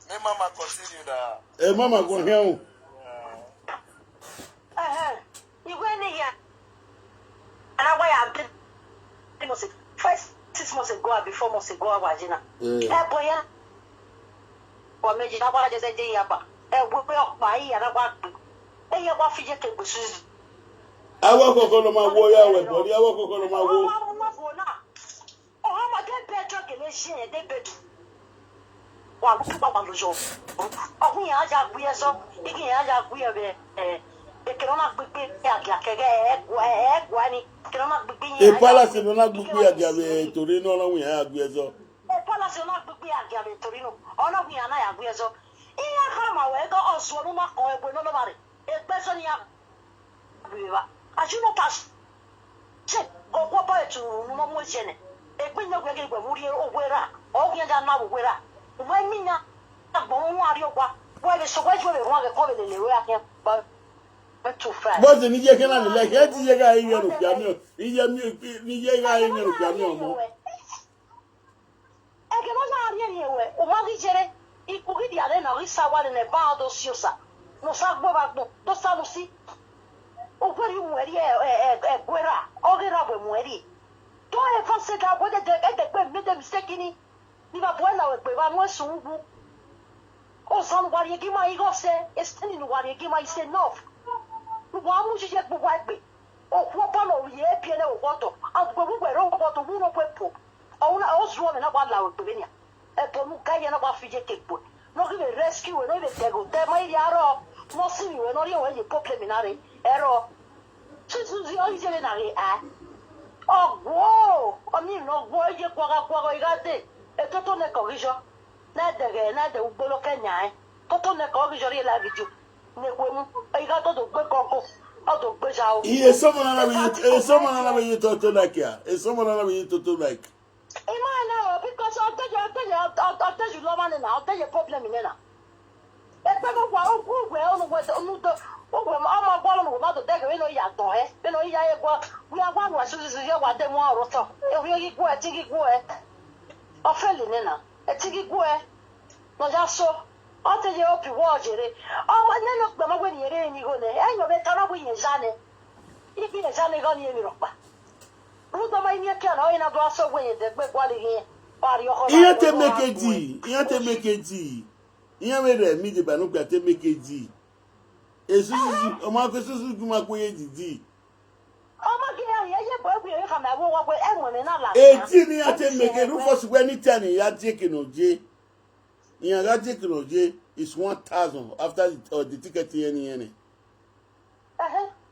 Hey, Mama, continue that. Hey, Mama, go here. You went here. And I why I did first 6 months ago, before months ago, I was in a boy. Or maybe I was just a day about. And we will buy and I want. Hey, you want to get to Suzy. I walk on my warrior, body. I walk on my warrior. Oh, I'm a dead better than a share, they bet. One about the show. Oh, we are that we are so. You can't have we are there. They cannot be a palace will not be a Torino. We have Guezo. A palace will not be a Torino. Honor me and I are Guezo. In a hammer, where go on Swaloma or nobody. A person here. As you know, pass. Check, go by to Momotion. A queen of Greggy will be over. All the other now where. Why me not? Why the so much will want to call it in the way but. But the Niger can like that. You got in your piano. You got in your piano. I cannot hear you. One is it could be the arena. We saw one in a bar. Those you saw. No, Sago, those Samusi. Oh, where you were a guerra. All the rubber mueri. Don't ever say that whether they made a mistake in it. You are well with one soon. Oh, somebody give my ego say, it's telling you what you give my say no. Why would you get the white bit? Oh, what follow ye, piano, water, and we were over to Wuno Pepo. Oh, I was running about Laurinia. A Pomuka and about Fiji cake book. no give a rescue no be tego te mai yaro no si we no ri we problem nare ero Suzy o ije na ri a oh o mi no go je kwa igate e toto ne corrijo na de ugbolo kenya e toto ne corrijo ri la video ne kwemu igato do gbe koko o do gbe ja o He is someone that you talk to like ya. Is someone that you talk to like. Imana because I'll tell you love and I'll tell you problem in na. E pe ko wa o ku we o we o to o we ma ma gwa lo ma to de we no ya to he be no ya e gwa we agwa wa su ye wa de mo ro to e we yi ku e ti ki ku e o fe le ne na e ti ki ku e no ja so o te ye o pi wo jere o ma ne no gba ma gwe ni ere ni go ne e yo be ka na bu yin jane ibi ne jane go ni mi ro pa Ruto mai ni kia na ina do aso gwe de gbe kwali hi pari o Iya te make it. Iya me re mi de ba no gba te make it. Esusu o ma ko susu ku ma ko ye didi. o ma ki ya ye bo gbe ye ka ma wo wo gbe e mo me na la Eti ni ya te make it for su any time ya take no je. Iya ga take no je is 1,000 after the ticket any. me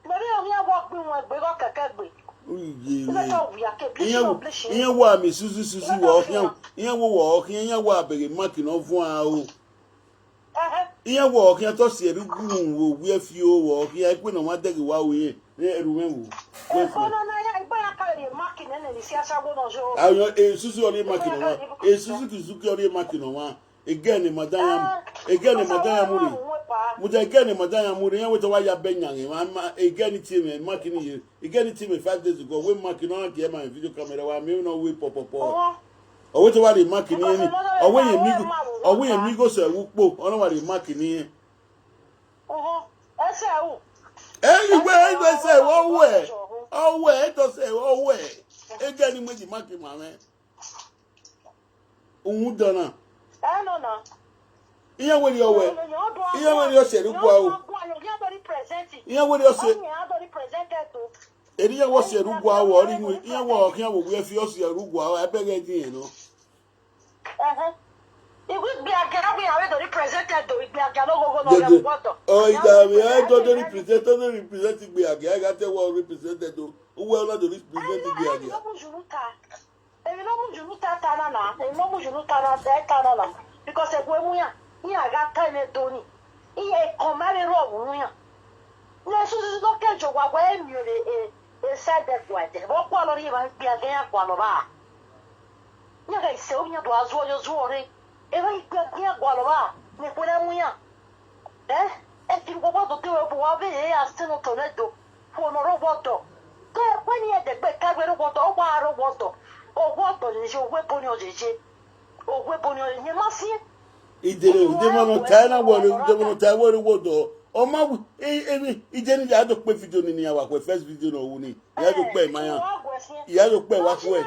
o mi abo gbe won gbe ko keke gbe Iya wa mi susu wo iya wo iya wa bere mark no fun a o. Iya wo kan to se ri gun wo wi afi o wo kan pe no ma dege wa wo yin ni eru menwo no na ya igba ya ka ri mark ne ni si asago no jo ayo susu ori mark no wa susu ki ori mark no wa again madam muri muja again madam muri yan we to wa ya benyan ma again team mark ni ye again team 5 days ago we mark no ke ma video camera wa me no we popopo owo to wa ri mark ni ni owo yen mi go se wu po ona wa ri mark ni ese u anyway say owe to say owe again ni meji mark ma me ohun dana no iya we ni owe iya we ni o se ru gwa o iya we ni o se eri ya wo se ru gwa o ri nwe iya wo kan wo we fi o se ru gwa o abege din no igbe agara we are the represented do igbe agara gogo no le goto oh ida we I do the represent igbe agara ga te wo represented do o we na do represent igbe agara Emi no mu junu ta na because e gwe mu ya ni aga ta ne do ni iye kon mare ro mu ya ne so do ke jo gwa gwa emi e side gwa de bo kwa lo ri ba bi agara kwa lo ba ni ga se o nya do azu yo zuore e ba ikya gwa lo ba ni ko na mu ya e ti gwa do te o bo wa be e a se no to ne do fo no roboto to e kwa ni e de gbe ka gbe roboto o gba roboto Wortoworto ni jo we boni ojeje o we boni ni ma si idere de mo ta wo Wortoworto o ma ije ni ya do pe video ni ya wa pe first video no wu ni ya do pe ma ya do pe wa ko e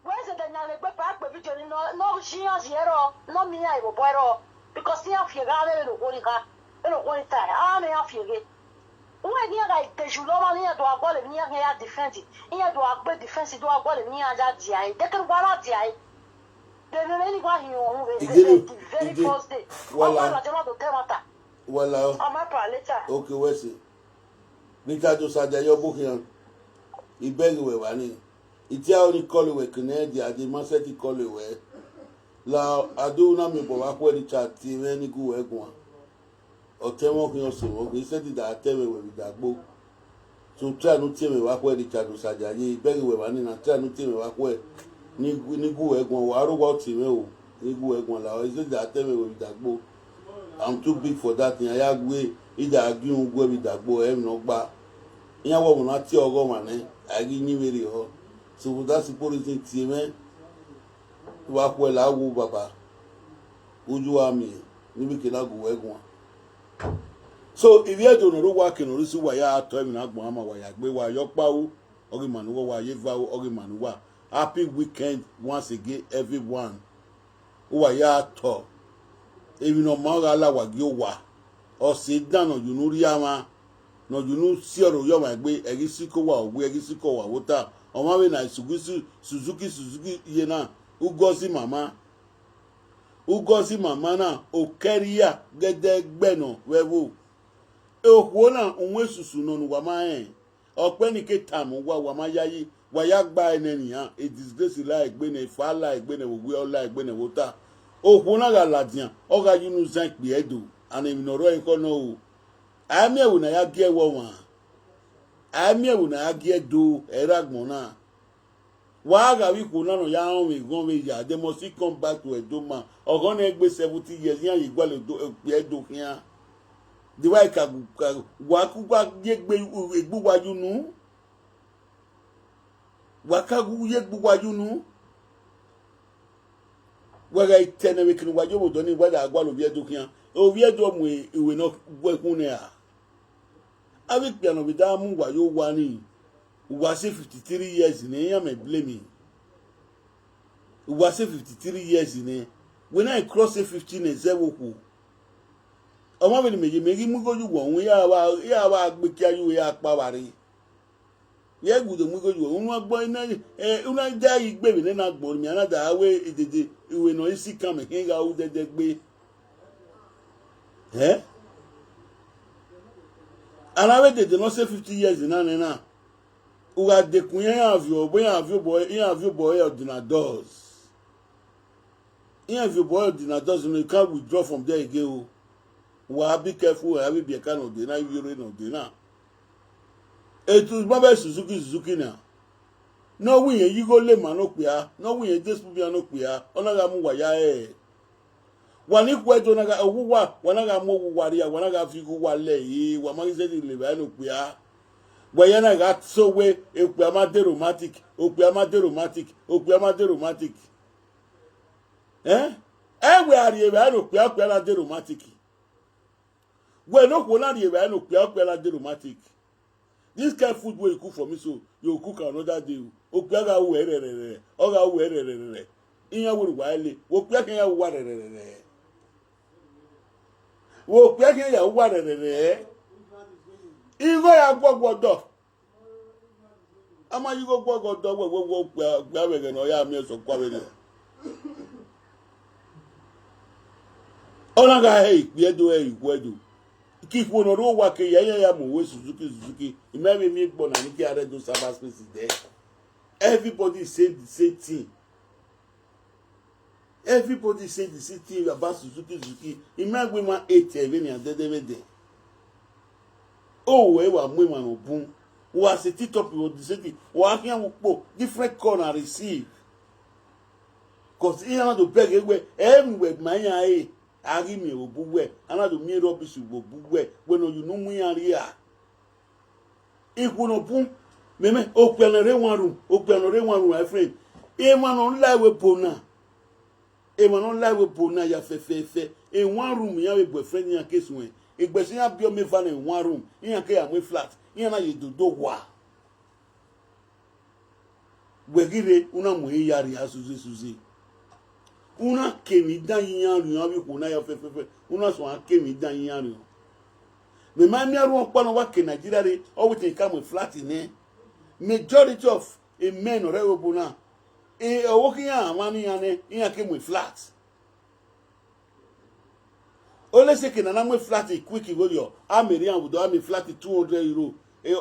we se de na le pe pa pe video ni no shi ya zero no mi ya ibo boero because ya fiega de lo ko ni ka lo ko ni ta me ya fiege Uwe ni aga itejuloma ni do agole ni ya defend ni do agbe defense do agole ni ya dia ai de kan wala dia ai de no ni gwa hin o very first day wala jama do temata wala ama pa later okay we see Nika do saja yo bukian ibegi we wani itia oni call we kene dia di maseti call we la adu na mi bo wa ko di chat ti me ni ku we gun otemo ki oso o ki se di da teme we dagbo so try no teme wa ko di chadu saja ye beri we ba ni na try no teme wa ko ni gu egun wa ro wa teme o ni gu egun la o se da teme we dagbo I'm too big for that thing ya gbe ida agun gu we dagbo e no gba yan wo mo na ti ogo ma ni agi ni mere ho so that's the policy teme wa ko la wo baba ojú ami ni bi ke la gu egun so if you don't know what can only see why ya to me na gbon ama wa ya gbe wa yo pa o ori manu wa ye va o ori manu wa happy weekend once again everyone o wa ya to ebi no ma ga la wa gi o wa o se dano you no ri ama no you no si oro yo ma gbe eri si ko wa o gbe eri si ko wa wota o ma we na Suzuki iye na ugozi mama ugozi mama na okeria gede gbeno wewo ehwo na onwe susu no no wama ọpẹ́ ní kẹta mú wà má yáyí wàyà gba ẹnẹnìyàn a disgrace la ẹgbẹ́ ní ifá la ẹgbẹ́ ní òwe ọlá ẹgbẹ́ ní wọ́tà òkú náà gà làdìyàn ọ̀gá yunú zan pè é dò àná ìmìnàrọ̀ ẹ̀kọ́ náà o àmì ẹ̀wò náà yá gé ẹwọ́ wọn àmì ẹ̀wò náà yá gé ẹ̀dò ẹ̀rọ àgbọ̀n náà wàá gà wí kó náà yá hàn mí gan mi yà they must come back to ẹ̀dọ́ mà ọ̀gá náà gbé 70 years yẹn yìí gbọ́ pè é dò kíá diwa ka wakuwa yegbe egbuwaju nu wakagu yegbuwaju nu wega itene mekinu wajo bodo ni wada agwa lo biedo kian o biedo mu iwe no gwekun ne a abi piano bida mu wayo wani wa se 53 years ni yan me blame wa se 53 years ni when I cross 15 and 0 ku ọmọ mi ni meji mu goju wo ohun ya wa gbe ki ayu ya pa wari ye gudo mu goju ohun wa gbo ina una ja igbe mi na gbo mi anada awe idede iwe no isi kan me kin ga u dede gbe alawe dede no say 50 years na uga de kun ya avio boy ordinators no you can't withdraw from there again. Wa be careful, I will be a kind of dinner, you know, dinner. It was Baba Suzuki now. No, we you go le manopia, no, we just be anopia, Onaga Muaya. One equal to Naga, Wanaga Mo Waria, Wanaga Figu Wale, Wamazet Livanopia. Wayana got so way, Opiama romantic. We are the Evanopia, romantic. Well, no, we're not here. I know romantic. This kind of food will you cook for me, so you cook another day. Opiaga were, Oga were, in your wiley, Opiaga water. Opiaga water. Even I walk dog. Am I you go walk dog? Walk, Gavigan or Yamis or Quavin. Onaga, hey, we do. Keep one or work ya mo Suzuki. Maybe me born and get do service spaces there. Everybody said the same thing. Everybody said the same thing about Suzuki. Imagine women 8 and day. Oh, we were women of boom. Was a top of the city. Working different corner receive. Cause he had to beg away everywhere my eye. Agi mi obuwe anado mi rubbish obuwe when you know me area iku no pun meme openere one room my friend e man on live pona ya fe in one room ya we boyfriend ya case when igbesin ya bio me van in one room yan ke ya me flat yan na ye do wa wegire una mu yari Suzy una kemi dan yan abi ko na ya fefe una so an kemi dan yan me ma mi aru opo na wa ke Nigeria re o we tin come flat in majority of a men ore obo na owo ki yan amani yan yan ke mu flat o le se ke na mu flat quick go yo amerian wo do am flat 200 euro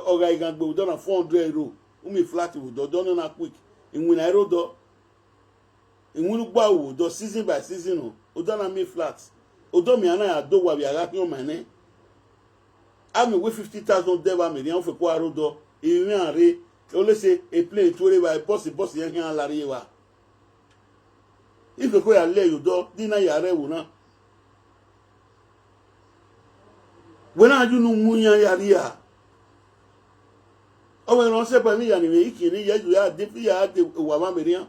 oga igan gbe do na 400 euro umi flat wo do na quick inwi na euro do inwunu gba wo do season by season o do na me flat o do mi ana ya do wa bi ara pin o mane ami we 50,000 deva me yan fe ko aro do irin are o le se a plane to re by boss yan kan lare wa ife ko ya le yo do dina ya re wo na wena ju nu mu yan ya ri ya o we ran se pa mi ya ni we ikini ya ju ya de wa ma me ri yan.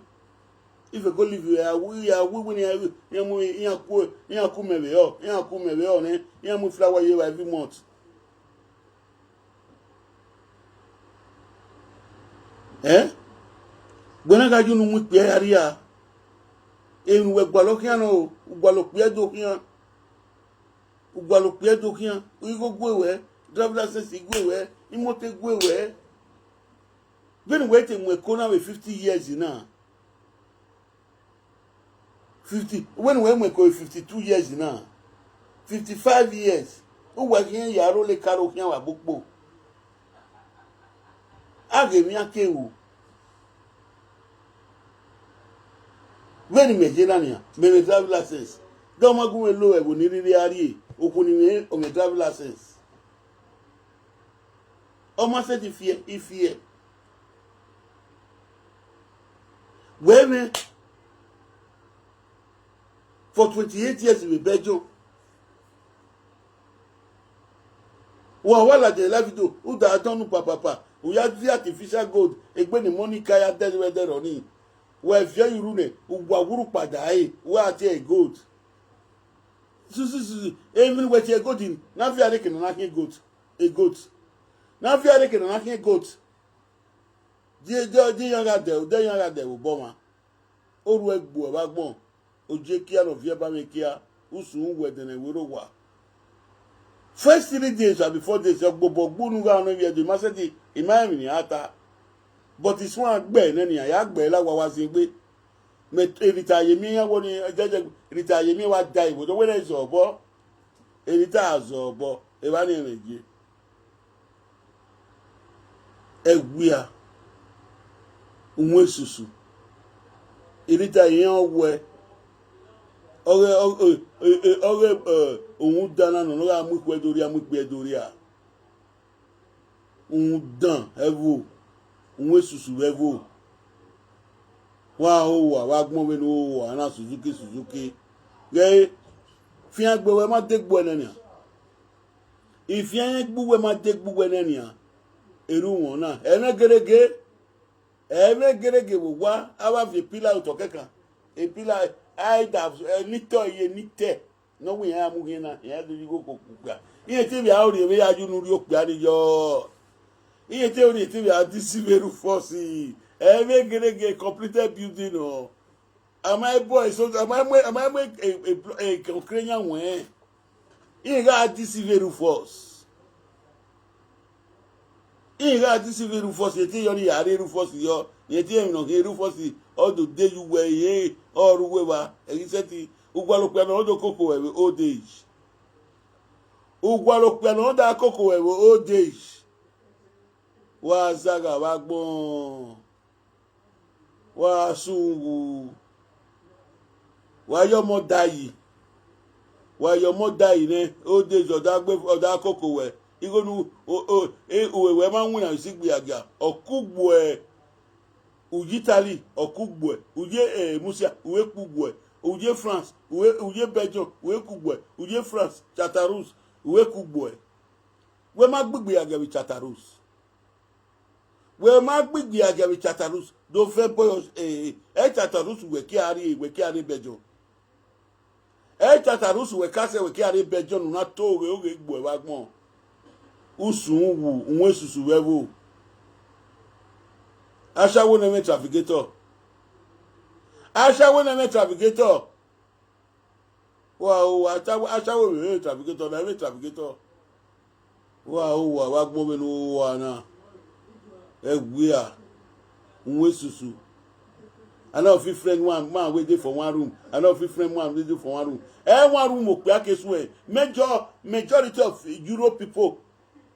If you go live here, we win here. You come flower you every month. When I got you no with area. In we Gualokiano, Gualopia Dokian, we go where, drive license go where, Imote go where. Been waiting with Kona with 50 years now. 50 when we go 52 years now 55 years who was here yaro le karo here wa bukbo agemi akewu when me jenania me drive license do magun elo e wo ni riri ari okun ni o me drive license o ma se di fear women for 28 years in Belgium. Wala de la video, ou da atonu papa. We have the artificial gold, egbe ni money kaya dead weather on it. We via yurune, u waguru pada we are a gold. Suzy, even with your gold in, na via reke na goat, a goat. Na via reke na goat. Di yanga de uboma. Oru egbu abagbon. Ojekia no via bamekia, usu wedene wirowa. First 3 days or before this, Bobo Nuga no via the Masati, Imami Ata. But it's one gbe neni ya gbe la wa zingbe. Me retire me woni retire me wa die wo do we zo bo. Retire zo bo e ba ni meje. Egwia. Unwe susu. Retire yan we. Ohun dana no ra mu pe dori a ohun dan evo ohun esusu evo wa gbon we no wa na Suzuki ge fi agbe we ma degbo enenia ifi an gbu we ma degbo enenia eru won na ene gerege wo wa awa fi pillar to keka e pillar I have nite no we am hina ya do you go kuga iye ti bi a ori we aju nu ri ope ari yo iye ti ori ti bi a disiveru force gerege completed building o am I boy so am I a Ukrainian one iye ga disiveru force ye ti yo ni ya re force yo ye ti em no ge force all the day you were here or whoever and said ugwalope na odo koko we old age ugwalope na odo koko we old age wa zaga wa gbon wa sungu wa yo mo dai ne old age odo koko we igonu we ma nwun na sigbe aga okugbo Ujitali okugwe uje Musia uwe kugwe uje France uje Belgium uwe kugwe uje France Chatarus uwe kugwe we ma gbigbe agabi Chatarus do fe boy Chatarus we ki ari Belgium Chatarus we kase we ki ari Belgium na to we oge gbo wa gbon usun wu nwe susu wewo Ashawo na me trafficator. Wow, Ashawo me trafficator na me trafficator. Wow, wa gbo me no wa na. Egwia. Nwe susu. I know if friend one man we dey for one room. I know if friend one we dey for one room. One room o pe akesu e. Majority of Europe people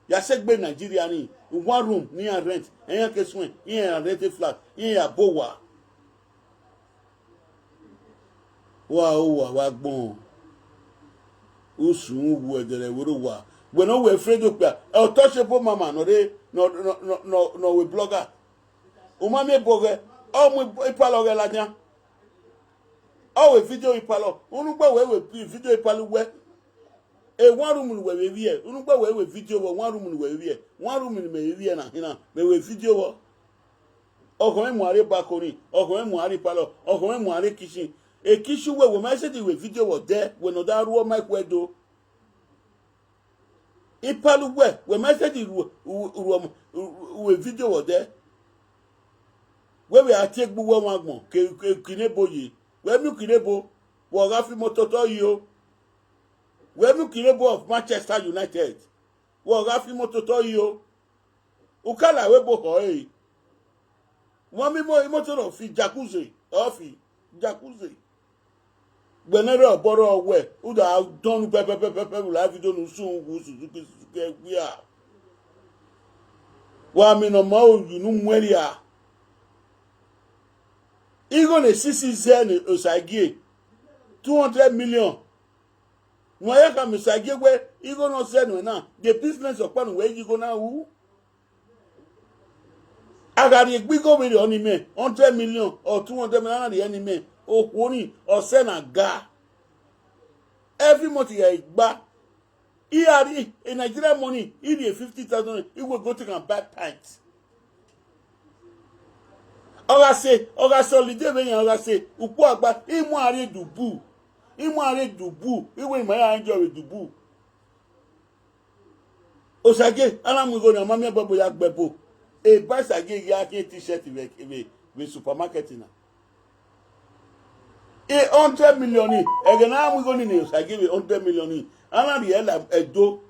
ya segbe Nigeria ni one room ni rent eyan kesun yen rent flat yen abowa wa gbon usun wu edere woro wa we no we afraid of untouchable mama no we blogger o ma me boge o mu ipalo ge lajan o we video ipalo unu gba we video ipalo we one room we here unugba we video one room we here one room me here na hina me video wo okun mu are balcony okun mu are palo okun mu are kitchen kitchen we ma say we video wo there we no da ruo mic we do ipalu we ma say we video wo there we take bu wo magbon kinebo yi we mi kinebo wo ga fi mototo yi o we look Kirebo of Manchester United. Wo ga fi moto to yo. Ukala we bo ho e. Mo mi mo moto no fi jacuzzi. Gbenere oboro we uda don pepe la video no sun wu Suzuki we are. Wa mi no ma o yunu mweli a. Igo ne sisi zen osagie 200 million. Moya ka misagie we igo no zen na the business of pan we igo na wu. Agari gbigo we oni me 100 million or 200 million na the enemy o kwoni o se na ga. Every month you gba ERE in Nigeria money, ERE 50,000, it will go to and buy pints. Oga solide when oga say, upo agba, imu are dubu, iwe maya enjoy with dubu. Osage, alamu go na mami babo yak bebo. E buy sage yake t-shirt with supermarket na. 100 million ni, egena amu go ni osage with 100 million ni. Ana di ela edo,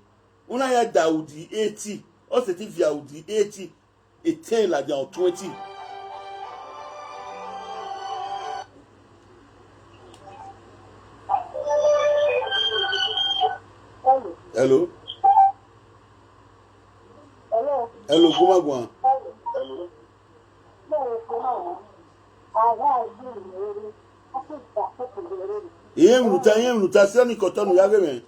una ya Daudi 80, o se ti via Daudi 80, e ten la dia 20. Hello. Hello, Gumagwan. Yem luta sani kotonu yage me.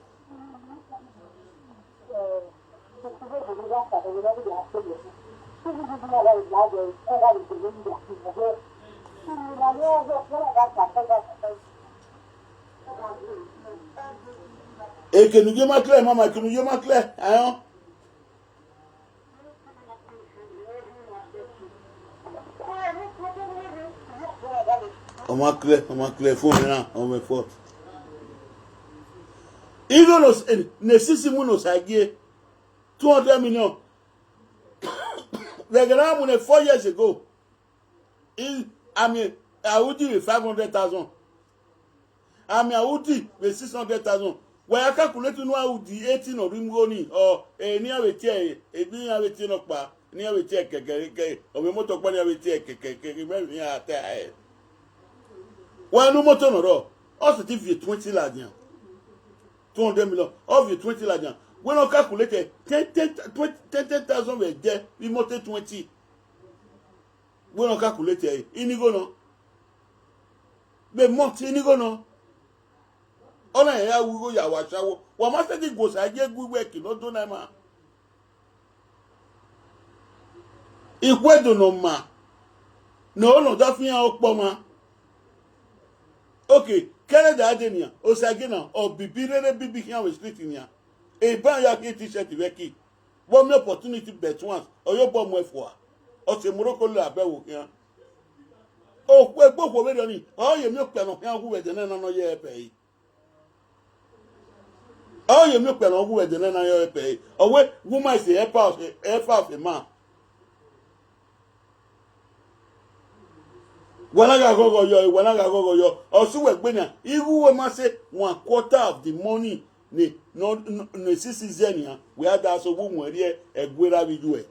E que nous ma clair mama que nous ma clair hein. On m'a clair faut maintenant on me faut. Igonos ne sisi muno sagie 200 million. The gram 4 years ago. I would with 500,000. I would with 600,000. Where I calculate no I would 18 or rimgoni or a near with a near with Tinokpa, near with Keke, or a motor money with Keke. Well, no motor no. Also, if you 20 ladian, 200 million, of you 20 ladian. When I calculated 10,000 were there, we motor 20. When I calculated, inigo no. The month inigo no. Ona ya wugo ya washawo. Wa master di go sa je gbu work no do na ma. Ikwedo no ma. No da fi an opo ma. Okay, kele da adenia, o sa gina o bibirere bibi here we street in ya. E ban ya ki t-shirt weki. One me opportunity bet once or your bomb we for. O se moroko le abewo here. O kwe gbogbo we ni. O ye mi o pe no kan hu we de na no ye pe. Oh, you make an over the nana pay. Or what woman is the air of a man. When I go yo, or so we're going to, if we must say 1/4 of the money, no, 6 zenia, we had also woman here a good video.